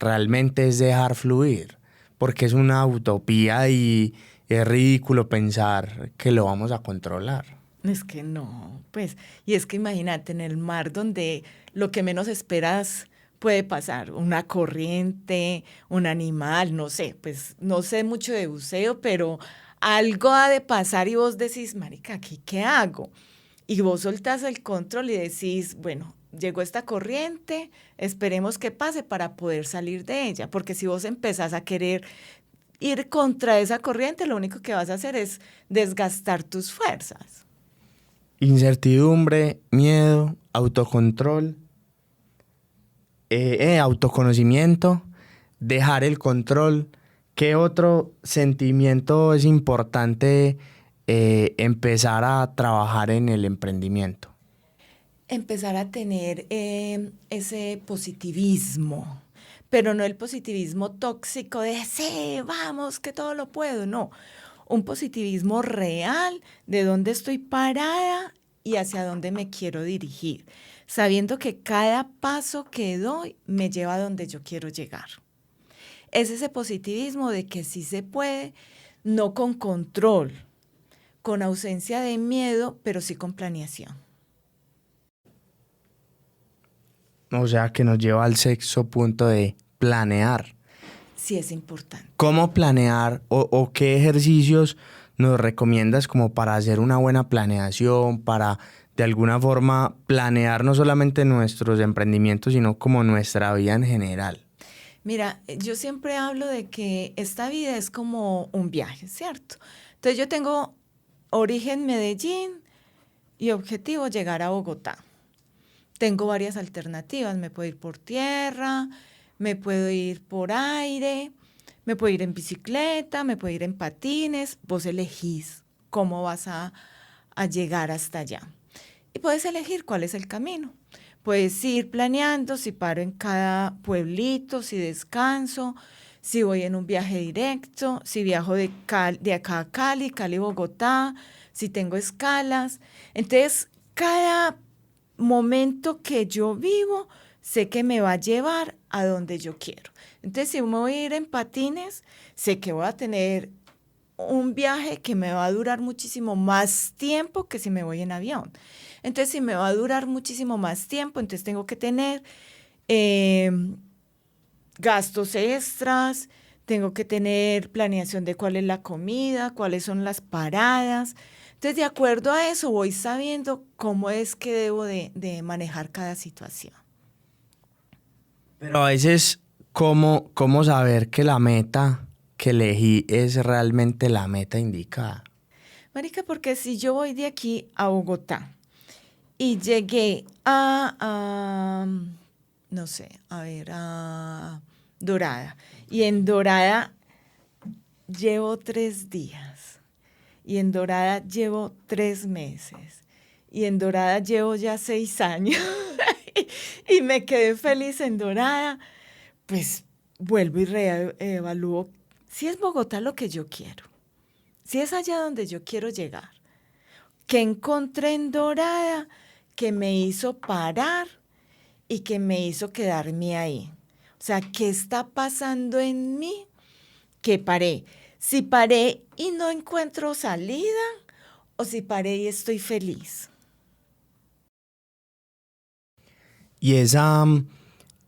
Realmente es dejar fluir, porque es una utopía y es ridículo pensar que lo vamos a controlar. Es que no, pues, y es que imagínate en el mar donde lo que menos esperas puede pasar, una corriente, un animal, no sé, pues no sé mucho de buceo, pero algo ha de pasar y vos decís, marica, ¿aquí qué hago? Y vos soltás el control y decís, bueno, llegó esta corriente, esperemos que pase para poder salir de ella, porque si vos empezás a querer ir contra esa corriente, lo único que vas a hacer es desgastar tus fuerzas. Incertidumbre, miedo, autocontrol, autoconocimiento, dejar el control. ¿Qué otro sentimiento es importante empezar a trabajar en el emprendimiento? Empezar a tener ese positivismo, pero no el positivismo tóxico de sí, vamos, que todo lo puedo, no. Un positivismo real de dónde estoy parada y hacia dónde me quiero dirigir, sabiendo que cada paso que doy me lleva a donde yo quiero llegar. Es ese positivismo de que sí se puede, no con control, con ausencia de miedo, pero sí con planeación. O sea, que nos lleva al sexto punto de planear. Sí, es importante. ¿Cómo planear o qué ejercicios nos recomiendas como para hacer una buena planeación, para de alguna forma planear no solamente nuestros emprendimientos, sino como nuestra vida en general? Mira, yo siempre hablo de que esta vida es como un viaje, ¿cierto? Entonces yo tengo origen Medellín y objetivo llegar a Bogotá. Tengo varias alternativas, me puedo ir por tierra, me puedo ir por aire, me puedo ir en bicicleta, me puedo ir en patines. Vos elegís cómo vas a llegar hasta allá. Y puedes elegir cuál es el camino. Puedes ir planeando si paro en cada pueblito, si descanso, si voy en un viaje directo, si viajo de acá a Cali, Bogotá, si tengo escalas. Entonces, cada momento que yo vivo sé que me va a llevar a donde yo quiero. Entonces, si me voy a ir en patines, sé que voy a tener un viaje que me va a durar muchísimo más tiempo que si me voy en avión. Entonces, si me va a durar muchísimo más tiempo, entonces tengo que tener eh, gastos extras, tengo que tener planeación de cuál es la comida, cuáles son las paradas. Entonces, de acuerdo a eso, voy sabiendo cómo es que debo de manejar cada situación. Pero a veces, ¿cómo saber que la meta que elegí es realmente la meta indicada? Marica, porque si yo voy de aquí a Bogotá y llegué no sé, a ver, a Dorada, y en Dorada llevo 3 días, y en Dorada llevo 3 meses, y en Dorada llevo ya 6 años, y me quedé feliz en Dorada, pues vuelvo y reevalúo si es Bogotá lo que yo quiero, si es allá donde yo quiero llegar, que encontré en Dorada que me hizo parar y que me hizo quedarme ahí. O sea, ¿qué está pasando en mí? Que paré. Si paré y no encuentro salida o si paré y estoy feliz. Y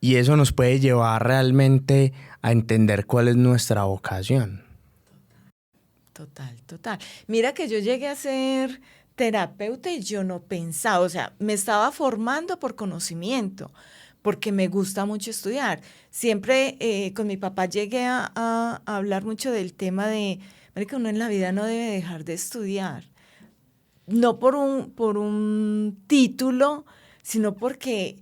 y eso nos puede llevar realmente a entender cuál es nuestra vocación. Total, total. Mira que yo llegué a ser terapeuta y yo no pensaba, o sea, me estaba formando por conocimiento, porque me gusta mucho estudiar. Siempre con mi papá llegué a hablar mucho del tema de, marica, uno en la vida no debe dejar de estudiar. No por un título, sino porque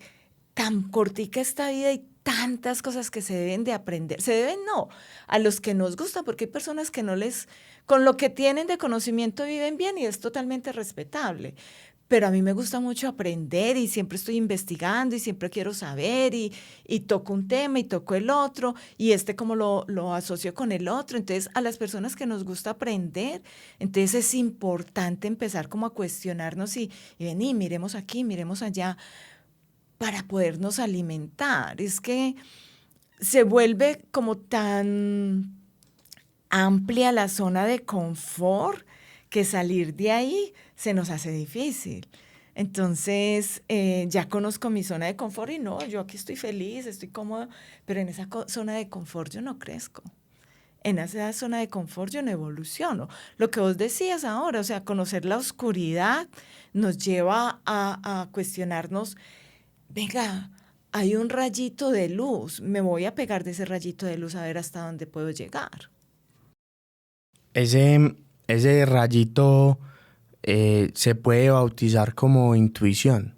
tan cortica esta vida y tantas cosas que se deben de aprender. Se deben, no, a los que nos gusta, porque hay personas que no les, con lo que tienen de conocimiento viven bien y es totalmente respetable. Pero a mí me gusta mucho aprender y siempre estoy investigando y siempre quiero saber y toco un tema y toco el otro y este como lo asocio con el otro. Entonces, a las personas que nos gusta aprender, entonces es importante empezar como a cuestionarnos y vení, miremos aquí, miremos allá para podernos alimentar. Es que se vuelve como tan amplia la zona de confort que salir de ahí se nos hace difícil. Entonces, ya conozco mi zona de confort y no, yo aquí estoy feliz, estoy cómoda, pero en esa zona de confort yo no crezco. En esa zona de confort yo no evoluciono. Lo que vos decías ahora, o sea, conocer la oscuridad nos lleva a cuestionarnos, venga, hay un rayito de luz, me voy a pegar de ese rayito de luz a ver hasta dónde puedo llegar. Ese rayito se puede bautizar como intuición.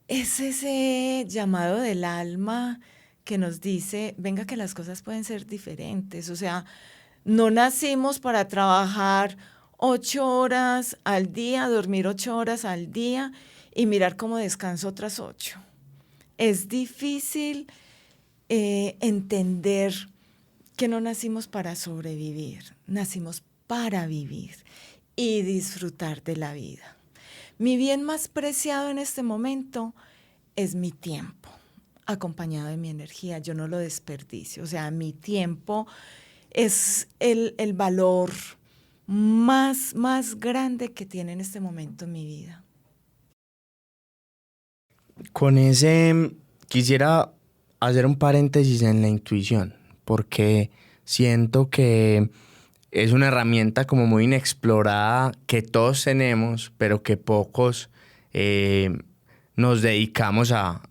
Es ese llamado del alma que nos dice, venga que las cosas pueden ser diferentes. O sea, no nacimos para trabajar 8 horas al día, dormir 8 horas al día y mirar cómo descanso otras 8. Es difícil entender que no nacimos para sobrevivir, nacimos para vivir y disfrutar de la vida. Mi bien más preciado en este momento es mi tiempo, acompañado de mi energía. Yo no lo desperdicio. O sea, mi tiempo es el valor más grande que tiene en este momento mi vida. Con ese quisiera hacer un paréntesis en la intuición, porque siento que es una herramienta como muy inexplorada que todos tenemos, pero que pocos nos dedicamos a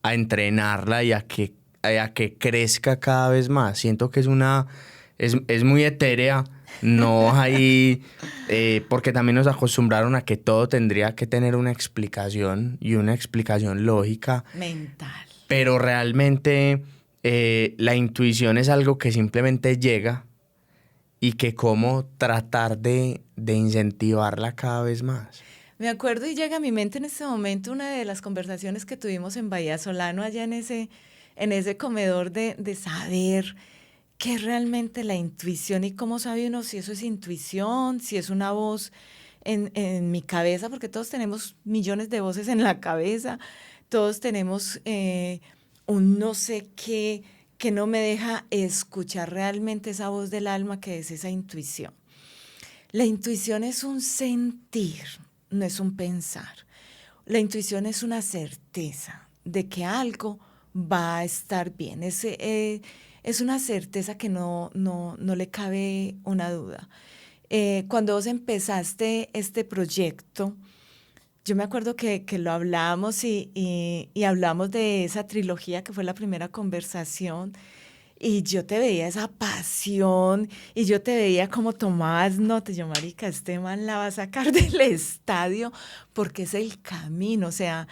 entrenarla y a que crezca cada vez más. Siento que es muy etérea, no hay, porque también nos acostumbraron a que todo tendría que tener una explicación y una explicación lógica. Mental. Pero realmente la intuición es algo que simplemente llega y que cómo tratar de incentivarla cada vez más. Me acuerdo y llega a mi mente en este momento una de las conversaciones que tuvimos en Bahía Solano, allá en ese comedor de saber qué es realmente la intuición y cómo sabe uno si eso es intuición, si es una voz en mi cabeza, porque todos tenemos millones de voces en la cabeza, Todos tenemos un no sé qué que no me deja escuchar realmente esa voz del alma, que es esa intuición. La intuición es un sentir, no es un pensar. La intuición es una certeza de que algo va a estar bien. Es una certeza que no le cabe una duda. Cuando vos empezaste este proyecto, yo me acuerdo que lo hablamos y hablamos de esa trilogía que fue la primera conversación, y yo te veía esa pasión y yo te veía como tomabas notas. Yo, marica, este man la va a sacar del estadio porque es el camino. O sea,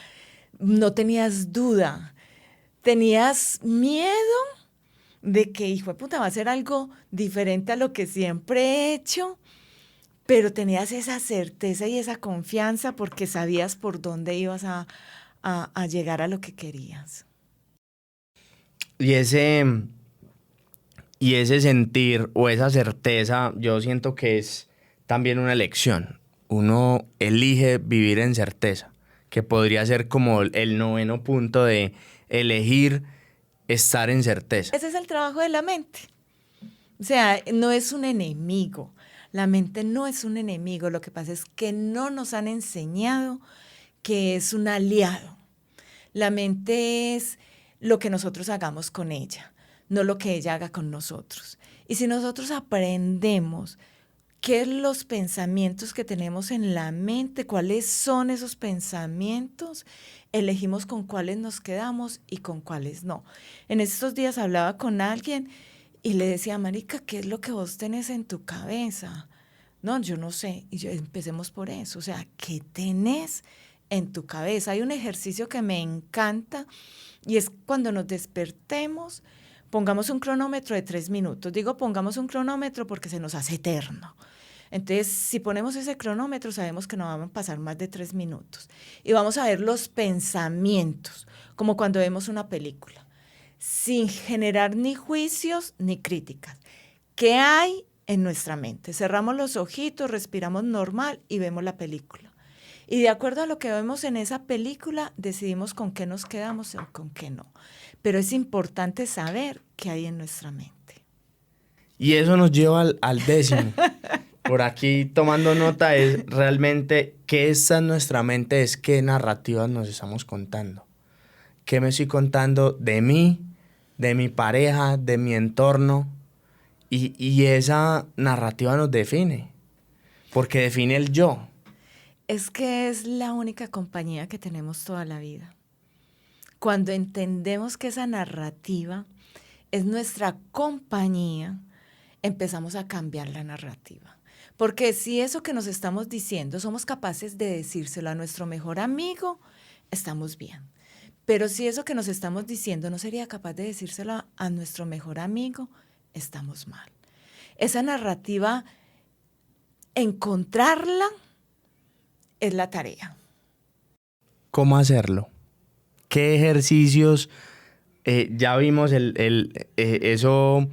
no tenías duda. Tenías miedo de que, hijo de puta, va a ser algo diferente a lo que siempre he hecho, pero tenías esa certeza y esa confianza porque sabías por dónde ibas a llegar a lo que querías. Y ese sentir o esa certeza, yo siento que es también una elección. Uno elige vivir en certeza, que podría ser como el noveno punto de elegir estar en certeza. Ese es el trabajo de la mente. O sea, no es un enemigo. La mente no es un enemigo. Lo que pasa es que no nos han enseñado que es un aliado. La mente es lo que nosotros hagamos con ella, no lo que ella haga con nosotros. Y si nosotros aprendemos qué son los pensamientos que tenemos en la mente, cuáles son esos pensamientos, elegimos con cuáles nos quedamos y con cuáles no. En estos días hablaba con alguien y le decía, marica, ¿qué es lo que vos tenés en tu cabeza? No, yo no sé. Y yo, empecemos por eso. O sea, ¿qué tenés en tu cabeza? Hay un ejercicio que me encanta y es cuando nos despertemos, pongamos un cronómetro de 3 minutos. Digo, pongamos un cronómetro porque se nos hace eterno. Entonces, si ponemos ese cronómetro, sabemos que no vamos a pasar más de 3 minutos. Y vamos a ver los pensamientos, como cuando vemos una película, sin generar ni juicios ni críticas. ¿Qué hay en nuestra mente? Cerramos los ojitos, respiramos normal y vemos la película. Y de acuerdo a lo que vemos en esa película, decidimos con qué nos quedamos o con qué no. Pero es importante saber qué hay en nuestra mente. Y eso nos lleva al décimo. Por aquí tomando nota es realmente qué está en nuestra mente, es qué narrativas nos estamos contando. ¿Qué me estoy contando de mí, de mi pareja, de mi entorno? Y esa narrativa nos define, porque define el yo. Es que es la única compañía que tenemos toda la vida. Cuando entendemos que esa narrativa es nuestra compañía, empezamos a cambiar la narrativa. Porque si eso que nos estamos diciendo somos capaces de decírselo a nuestro mejor amigo, estamos bien. Pero si eso que nos estamos diciendo no sería capaz de decírselo a nuestro mejor amigo, estamos mal. Esa narrativa, encontrarla es la tarea. ¿Cómo hacerlo? ¿Qué ejercicios? Ya vimos eso.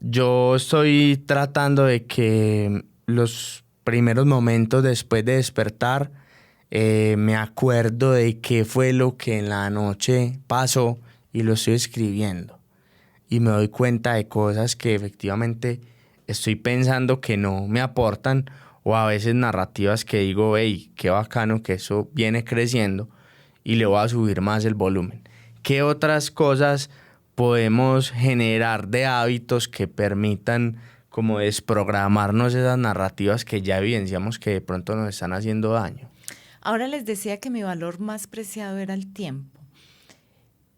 Yo estoy tratando de que los primeros momentos después de despertar me acuerdo de qué fue lo que en la noche pasó y lo estoy escribiendo. Y me doy cuenta de cosas que efectivamente estoy pensando que no me aportan, o a veces narrativas que digo, hey, qué bacano que eso viene creciendo y le voy a subir más el volumen. ¿Qué otras cosas podemos generar de hábitos que permitan como desprogramarnos esas narrativas que ya evidenciamos que de pronto nos están haciendo daño? Ahora les decía que mi valor más preciado era el tiempo.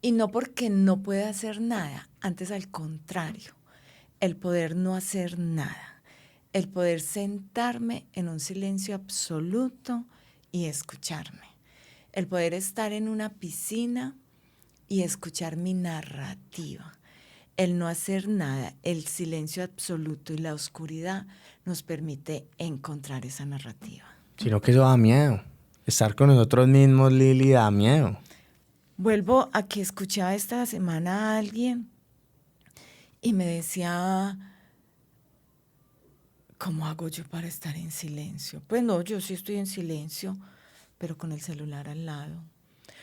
Y no porque no pueda hacer nada, antes al contrario, el poder no hacer nada, el poder sentarme en un silencio absoluto y escucharme, el poder estar en una piscina y escuchar mi narrativa. El no hacer nada, el silencio absoluto y la oscuridad nos permite encontrar esa narrativa. Sino que eso da miedo. Estar con nosotros mismos, Lili, da miedo. Vuelvo a que escuchaba esta semana a alguien y me decía, ¿cómo hago yo para estar en silencio? Pues no, yo sí estoy en silencio, pero con el celular al lado.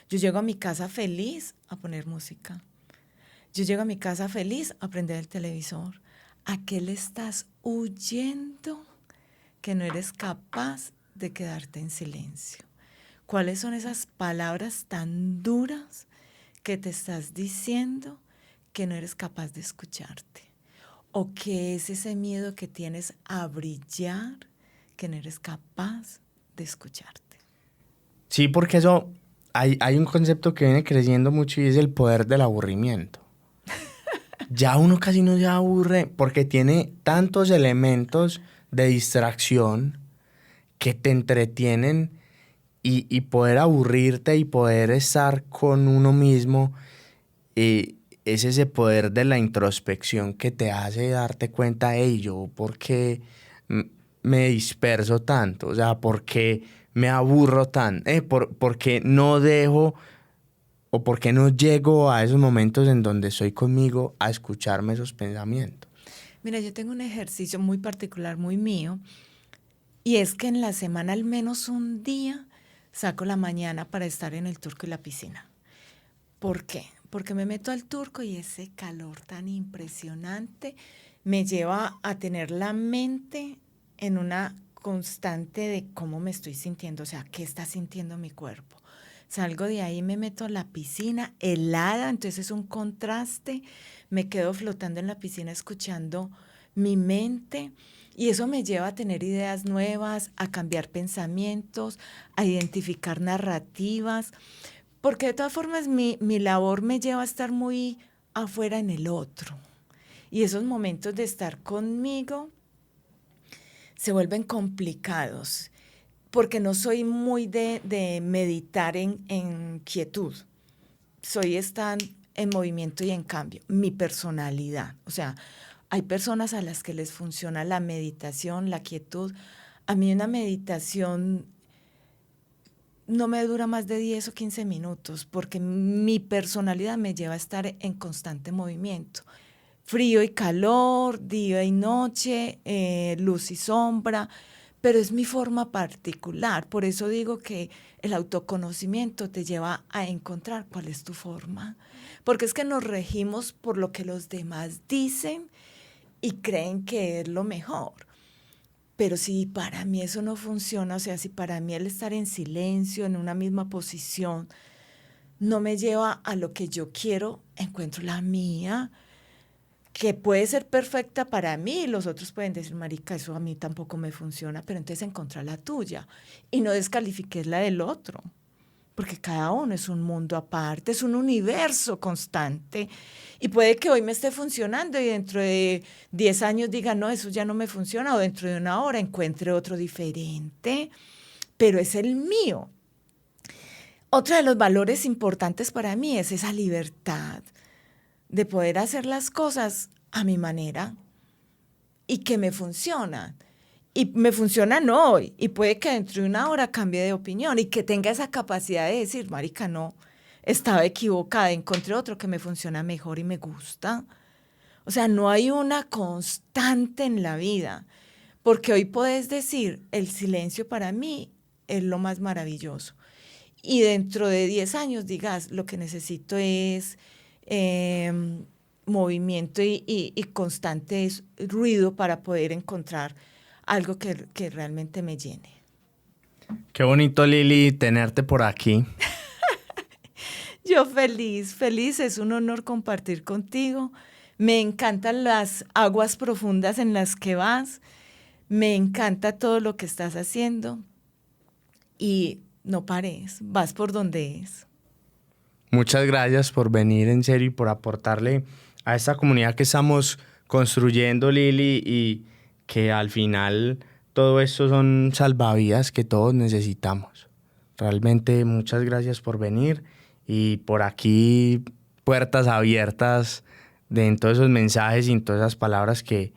Yo llego a mi casa feliz a poner música. Yo llego a mi casa feliz a prender el televisor. ¿A qué le estás huyendo que no eres capaz de quedarte en silencio? ¿Cuáles son esas palabras tan duras que te estás diciendo que no eres capaz de escucharte? ¿O qué es ese miedo que tienes a brillar que no eres capaz de escucharte? Sí, porque eso, hay un concepto que viene creciendo mucho y es el poder del aburrimiento. Ya uno casi no se aburre porque tiene tantos elementos de distracción que te entretienen y poder aburrirte y poder estar con uno mismo, es ese poder de la introspección que te hace darte cuenta, hey, yo, ¿por qué me disperso tanto? O sea, ¿por qué me aburro tanto? ¿Por qué no dejo o por qué no llego a esos momentos en donde estoy conmigo a escucharme esos pensamientos? Mira, yo tengo un ejercicio muy particular, muy mío, y es que en la semana al menos un día saco la mañana para estar en el Turco y la piscina. ¿Por qué? Porque me meto al Turco y ese calor tan impresionante me lleva a tener la mente en una constante de cómo me estoy sintiendo, o sea, qué está sintiendo mi cuerpo. Salgo de ahí, me meto a la piscina helada, entonces es un contraste, me quedo flotando en la piscina escuchando mi mente y eso me lleva a tener ideas nuevas, a cambiar pensamientos, a identificar narrativas. Porque de todas formas mi labor me lleva a estar muy afuera en el otro. Y esos momentos de estar conmigo se vuelven complicados, porque no soy muy de meditar en quietud. Soy estar en movimiento y en cambio. Mi personalidad. O sea, hay personas a las que les funciona la meditación, la quietud. A mí una meditación no me dura más de 10 o 15 minutos porque mi personalidad me lleva a estar en constante movimiento. Frío y calor, día y noche, luz y sombra, pero es mi forma particular. Por eso digo que el autoconocimiento te lleva a encontrar cuál es tu forma. Porque es que nos regimos por lo que los demás dicen y creen que es lo mejor. Pero si para mí eso no funciona, o sea, si para mí el estar en silencio, en una misma posición, no me lleva a lo que yo quiero, encuentro la mía, que puede ser perfecta para mí, y los otros pueden decir, marica, eso a mí tampoco me funciona, pero entonces encontrar la tuya y no descalifiques la del otro, porque cada uno es un mundo aparte, es un universo constante. Y puede que hoy me esté funcionando y dentro de 10 años diga, no, eso ya no me funciona, o dentro de una hora encuentre otro diferente, pero es el mío. Otro de los valores importantes para mí es esa libertad de poder hacer las cosas a mi manera y que me funcionan. Y me funcionan hoy, y puede que dentro de una hora cambie de opinión y que tenga esa capacidad de decir, marica, no, estaba equivocada, encontré otro que me funciona mejor y me gusta. O sea, no hay una constante en la vida, porque hoy puedes decir, el silencio para mí es lo más maravilloso. Y dentro de 10 años digas, lo que necesito es movimiento y constante ruido para poder encontrar algo que realmente me llene. Qué bonito, Lili, tenerte por aquí. Yo feliz, feliz, es un honor compartir contigo. Me encantan las aguas profundas en las que vas, me encanta todo lo que estás haciendo y no pares, vas por donde es. Muchas gracias por venir en serio y por aportarle a esta comunidad que estamos construyendo, Lili, y que al final todo esto son salvavidas que todos necesitamos. Realmente muchas gracias por venir y por aquí puertas abiertas de en todos esos mensajes y en todas esas palabras que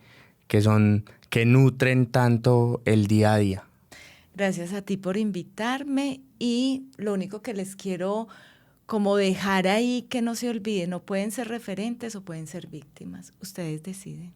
nutren tanto el día a día. Gracias a ti por invitarme y lo único que les quiero como dejar ahí que no se olviden, no pueden ser referentes o pueden ser víctimas, ustedes deciden.